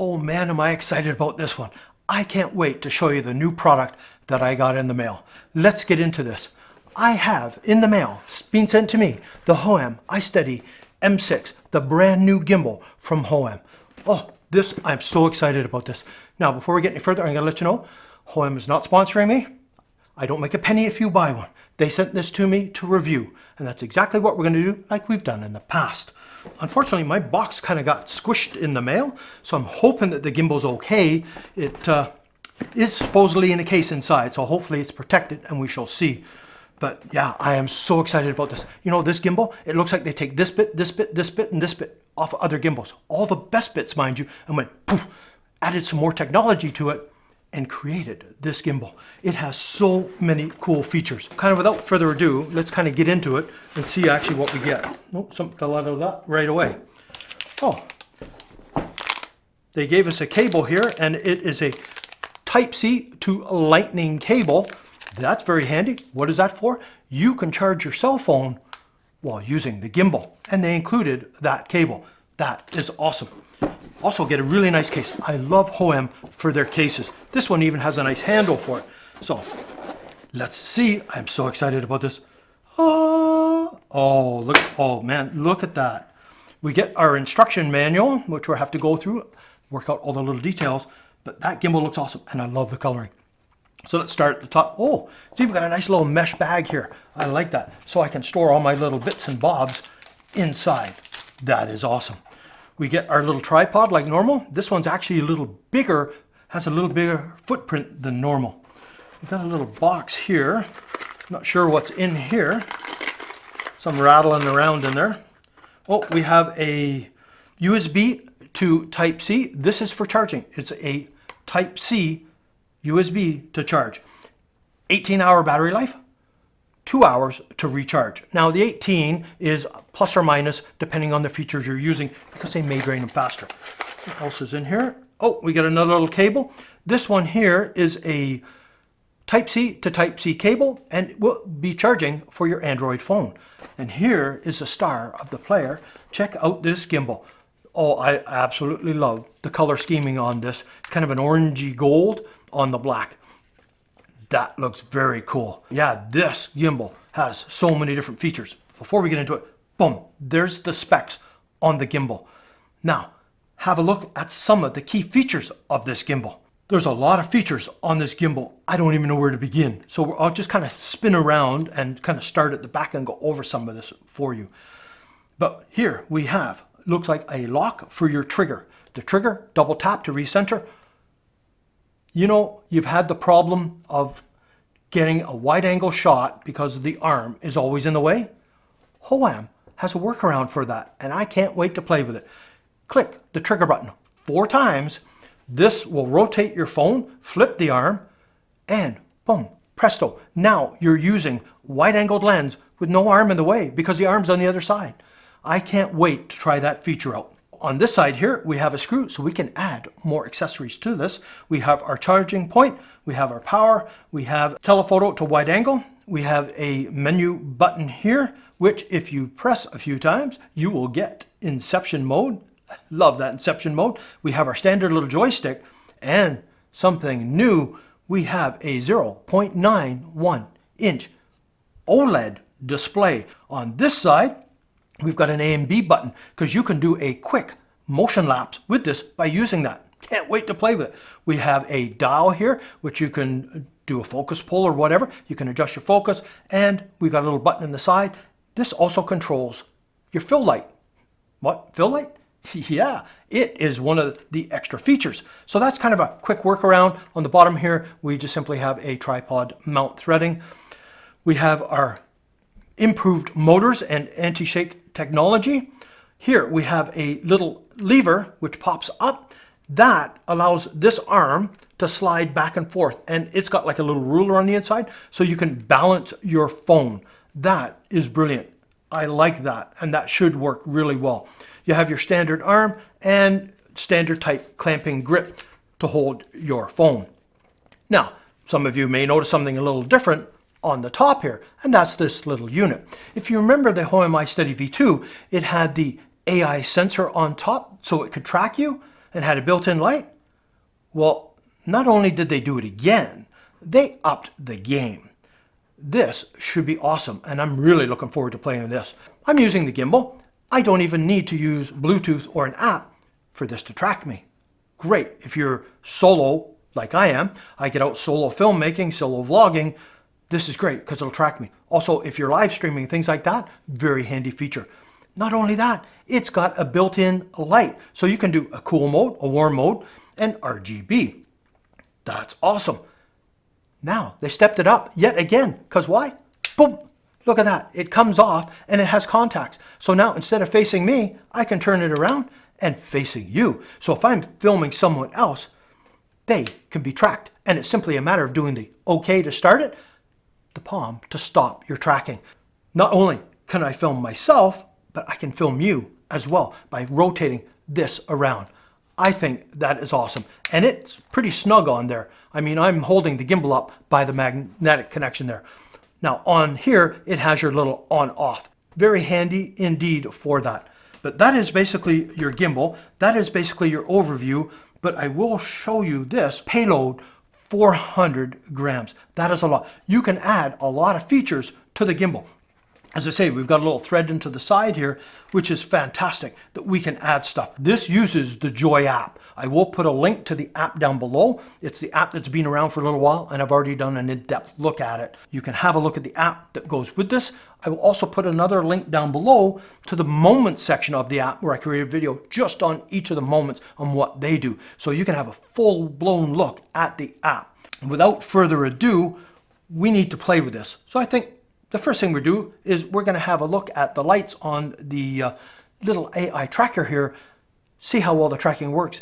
Oh man, am I excited about this one. I can't wait to show you the new product that I got in the mail. Let's get into this. I have in the mail, being sent to me, the Hohem iSteady M6, the brand new gimbal from Hohem. Oh, I'm so excited about this. Now, before we get any further, I'm going to let you know, Hohem is not sponsoring me. I don't make a penny if you buy one. They sent this to me to review, and that's exactly what we're going to do like we've done in the past. Unfortunately, my box kind of got squished in the mail, so I'm hoping that the gimbal's okay. It is supposedly in a case inside, so hopefully it's protected and we shall see. But yeah, I am so excited about this. You know, this gimbal, it looks like they take this bit, this bit, this bit, and this bit off of other gimbals. All the best bits, mind you, and went poof, added some more technology to it, and created this gimbal. It has so many cool features. Kind of without further ado, let's kind of get into it and see actually what we get. Oh, something fell out of that right away. Oh, they gave us a cable here, and it is a Type-C to Lightning cable. That's very handy. What is that for? You can charge your cell phone while using the gimbal, and they included that cable. That is awesome. Also get a really nice case. I love Hohem for their cases. This one even has a nice handle for it. So let's see. I'm so excited about this. Oh, look. Oh man, look at that. We get our instruction manual, which we'll have to go through, work out all the little details, but that gimbal looks awesome and I love the coloring. So let's start at the top. Oh, see, we've got a nice little mesh bag here. I like that. So I can store all my little bits and bobs inside. That is awesome. We get our little tripod like normal. This one's actually a little bigger, has a little bigger footprint than normal. We've got a little box here. Not sure what's in here. Some rattling around in there. Oh, we have a USB to Type-C. This is for charging. It's a Type-C USB to charge. 18-hour battery life, 2 hours to recharge. Now the 18 is plus or minus depending on the features you're using because they may drain them faster. What else is in here? Oh, we got another little cable. This one here is a Type-C to Type-C cable and it will be charging for your Android phone. And here is the star of the player. Check out this gimbal. Oh, I absolutely love the color scheming on this. It's kind of an orangey gold on the black. That looks very cool. Yeah, this gimbal has so many different features. Before we get into it, boom, there's the specs on the gimbal. Now, have a look at some of the key features of this gimbal. There's a lot of features on this gimbal. I don't even know where to begin. So I'll just kind of spin around and kind of start at the back and go over some of this for you. But here we have, looks like a lock for your trigger. The trigger, double tap to recenter. You know, you've had the problem of getting a wide angle shot because the arm is always in the way. Hohem has a workaround for that, and I can't wait to play with it. Click the trigger button 4 times. This will rotate your phone, flip the arm, and boom, presto. Now you're using wide angled lens with no arm in the way because the arm's on the other side. I can't wait to try that feature out. On this side here, we have a screw, so we can add more accessories to this. We have our charging point, we have our power, we have telephoto to wide angle, we have a menu button here, which if you press a few times, you will get Inception mode. I love that Inception mode. We have our standard little joystick, and something new, we have a 0.91 inch OLED display. On this side, we've got an A and B button because you can do a quick motion lapse with this by using that. Can't wait to play with it. We have a dial here, which you can do a focus pull or whatever. You can adjust your focus, and we've got a little button in the side. This also controls your fill light. What? Fill light? Yeah, it is one of the extra features. So that's kind of a quick workaround. On the bottom here, we just simply have a tripod mount threading. We have our improved motors and anti-shake technology. Here we have a little lever which pops up. That allows this arm to slide back and forth, and it's got like a little ruler on the inside so you can balance your phone. That is brilliant. I like that, and that should work really well. You have your standard arm and standard type clamping grip to hold your phone. Now, some of you may notice something a little different on the top here, and that's this little unit. If you remember the Hohem iSteady V2, it had the AI sensor on top so it could track you. and had a built-in light? Well, not only did they do it again, they upped the game. This should be awesome, and I'm really looking forward to playing with this. I'm using the gimbal. I don't even need to use Bluetooth or an app for this to track me. Great if you're solo like I am. I get out solo filmmaking, solo vlogging. This is great because it'll track me. Also, if you're live streaming, things like that, very handy feature. Not only that, it's got a built-in light. So you can do a cool mode, a warm mode, and RGB. That's awesome. Now, they stepped it up yet again. Because why? Boom! Look at that. It comes off and it has contacts. So now, instead of facing me, I can turn it around and facing you. So if I'm filming someone else, they can be tracked. And it's simply a matter of doing the OK to start it, the palm to stop your tracking. Not only can I film myself, but I can film you as well by rotating this around. I think that is awesome. And it's pretty snug on there. I mean, I'm holding the gimbal up by the magnetic connection there. Now on here, it has your little on-off. Very handy indeed for that. But that is basically your gimbal. That is basically your overview. But I will show you this payload, 400 grams. That is a lot. You can add a lot of features to the gimbal. As I say, we've got a little thread into the side here, which is fantastic that we can add stuff. This uses the Joy app. I will put a link to the app down below. It's the app that's been around for a little while, and I've already done an in-depth look at it. You can have a look at the app that goes with this. I will also put another link down below to the moments section of the app where I created a video just on each of the moments on what they do. So you can have a full-blown look at the app. And without further ado, we need to play with this. So I think the first thing we do is we're going to have a look at the lights on the little AI tracker here, see how well the tracking works.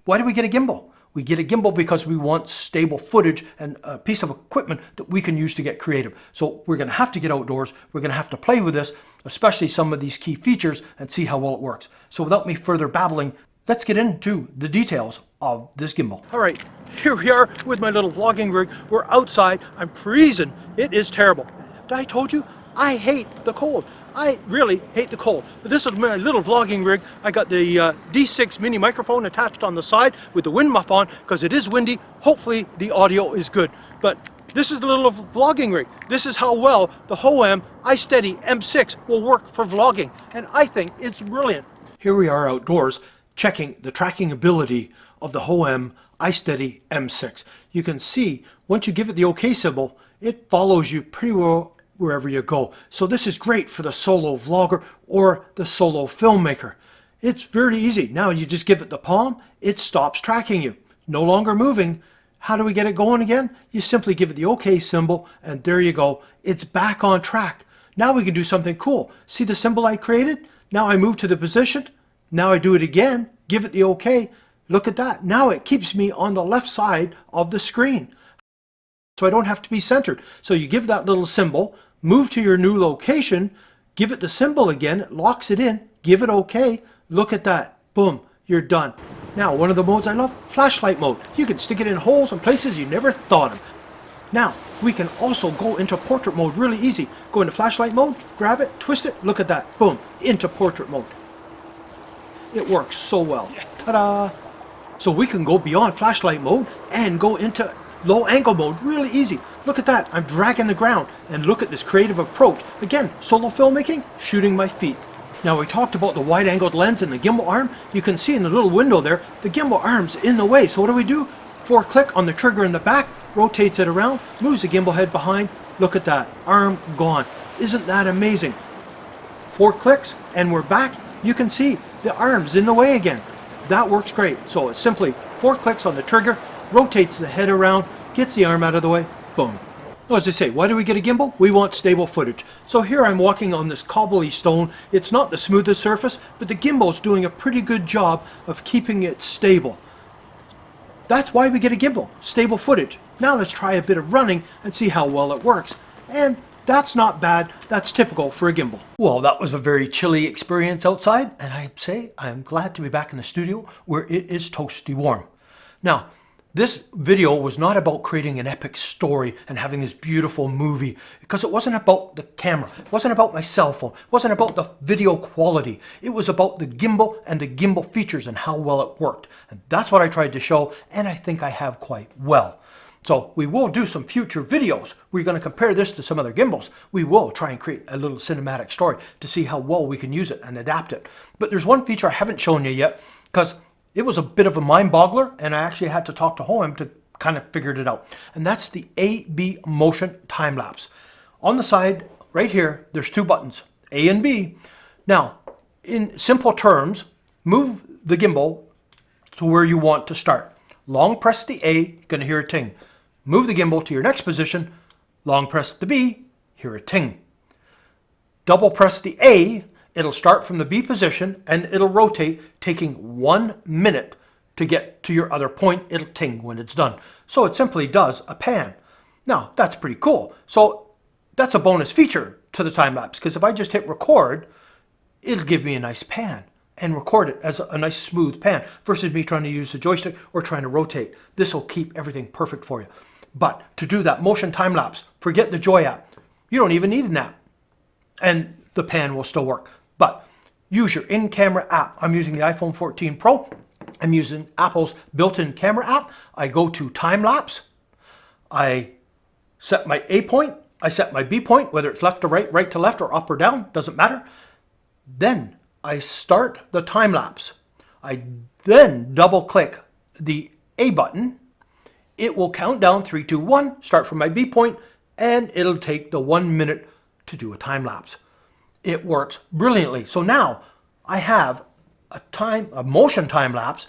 Why do we get a gimbal? We get a gimbal because we want stable footage and a piece of equipment that we can use to get creative. So we're going to have to get outdoors. We're going to have to play with this, especially some of these key features, and see how well it works. So without me further babbling, let's get into the details of this gimbal. All right, here we are with my little vlogging rig. We're outside. I'm freezing. It is terrible. Did I told you? I hate the cold. I really hate the cold. But this is my little vlogging rig. I got the D6 mini microphone attached on the side with the wind muff on because it is windy. Hopefully the audio is good. But this is the little vlogging rig. This is how well the Hohem iSteady M6 will work for vlogging. And I think it's brilliant. Here we are outdoors checking the tracking ability of the Hohem iSteady M6. You can see once you give it the OK symbol, it follows you pretty well wherever you go. So this is great for the solo vlogger or the solo filmmaker. It's very easy. Now you just give it the palm, it stops tracking you. No longer moving. How do we get it going again? You simply give it the OK symbol and there you go. It's back on track. Now we can do something cool. See the symbol I created? Now I move to the position. Now I do it again. Give it the OK. Look at that. Now it keeps me on the left side of the screen. So I don't have to be centered. So you give that little symbol, move to your new location, give it the symbol again, it locks it in, give it OK. Look at that. Boom, you're done. Now, one of the modes I love, flashlight mode. You can stick it in holes and places you never thought of. Now, we can also go into portrait mode really easy. Go into flashlight mode, grab it, twist it, look at that. Boom, into portrait mode. It works so well. Ta-da! So we can go beyond flashlight mode and go into low angle mode really easy. Look at that. I'm dragging the ground and look at this creative approach. Again, solo filmmaking, shooting my feet. Now we talked about the wide angled lens and the gimbal arm. You can see in the little window there, the gimbal arm's in the way. So what do? 4-click on the trigger in the back, rotates it around, moves the gimbal head behind. Look at that, arm gone. Isn't that amazing? 4 clicks and we're back. You can see the arm's in the way again. That works great. So it's simply 4 clicks on the trigger, rotates the head around, gets the arm out of the way, boom. Well, as I say, why do we get a gimbal? We want stable footage. So here I'm walking on this cobbly stone. It's not the smoothest surface, but the gimbal's doing a pretty good job of keeping it stable. That's why we get a gimbal, stable footage. Now let's try a bit of running and see how well it works. And that's not bad. That's typical for a gimbal. Well, that was a very chilly experience outside, and I say I'm glad to be back in the studio where it is toasty warm. Now, This video was not about creating an epic story and having this beautiful movie, because it wasn't about the camera, it wasn't about my cell phone, it wasn't about the video quality. It was about the gimbal and the gimbal features and how well it worked. And that's what I tried to show, and I think I have quite well. So we will do some future videos. We're going to compare this to some other gimbals. We will try and create a little cinematic story to see how well we can use it and adapt it. But there's one feature I haven't shown you yet, because it was a bit of a mind boggler, and I actually had to talk to Hohem to kind of figure it out. And that's the A/B motion time lapse. On the side right here, there's two buttons, A and B. Now, in simple terms, move the gimbal to where you want to start. Long press the A, you're going to hear a ting. Move the gimbal to your next position, long press the B, hear a ting. Double press the A, it'll start from the B position and it'll rotate, taking 1 minute to get to your other point. It'll ting when it's done. So it simply does a pan. Now, that's pretty cool. So that's a bonus feature to the time lapse, because if I just hit record, it'll give me a nice pan and record it as a nice smooth pan versus me trying to use the joystick or trying to rotate. This will keep everything perfect for you. But to do that motion time lapse, forget the Joy app. You don't even need an app, and the pan will still work. But use your in-camera app. I'm using the iPhone 14 Pro. I'm using Apple's built-in camera app. I go to time lapse. I set my A point. I set my B point, whether it's left to right, right to left, or up or down, doesn't matter. Then I start the time lapse. I then double click the A button. It will count down 3, 2, 1, start from my B point, and it'll take the 1 minute to do a time lapse. It works brilliantly. So now I have a motion time lapse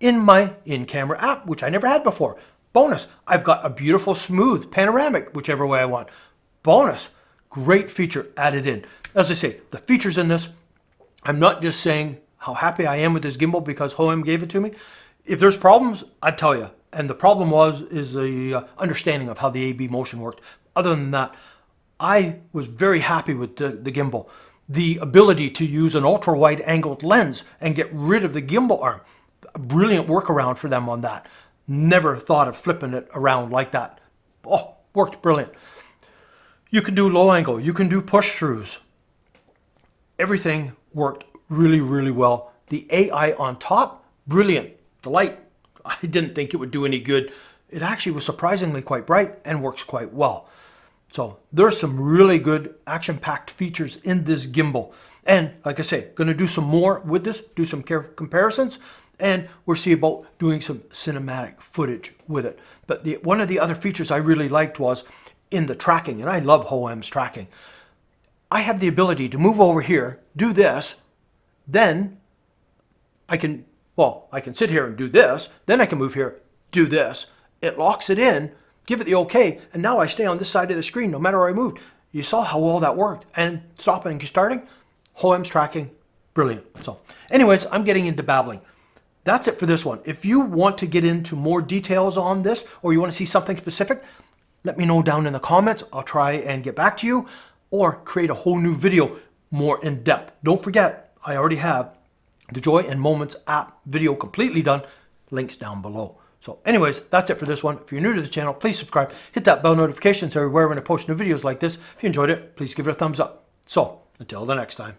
in my in-camera app, which I never had before. Bonus, I've got a beautiful smooth panoramic, whichever way I want. Bonus, great feature added in. As I say, the features in this, I'm not just saying how happy I am with this gimbal because Hohem gave it to me. If there's problems, I'd tell you. And the problem is the understanding of how the A/B motion worked. Other than that, I was very happy with the gimbal. The ability to use an ultra-wide angled lens and get rid of the gimbal arm. A brilliant workaround for them on that. Never thought of flipping it around like that. Oh, worked brilliant. You can do low angle. You can do push throughs. Everything worked really, really well. The AI on top, brilliant. The light, I didn't think it would do any good. It actually was surprisingly quite bright and works quite well. So there's some really good action-packed features in this gimbal. And like I say, going to do some more with this, do some comparisons, and we'll see about doing some cinematic footage with it. But one of the other features I really liked was in the tracking, and I love Hohem's tracking. I have the ability to move over here, do this, then I can sit here and do this, then I can move here, do this. It locks it in, give it the okay, and now I stay on this side of the screen no matter where I moved. You saw how well that worked. And stopping and starting, Hohem's tracking, brilliant. So anyways, I'm getting into babbling. That's it for this one. If you want to get into more details on this, or you want to see something specific, let me know down in the comments. I'll try and get back to you, or create a whole new video more in depth. Don't forget, I already have the Joy and Moments app video completely done. Links down below. So anyways, that's it for this one. If you're new to the channel, please subscribe. Hit that bell notification so you're aware when I post new videos like this. If you enjoyed it, please give it a thumbs up. So until the next time.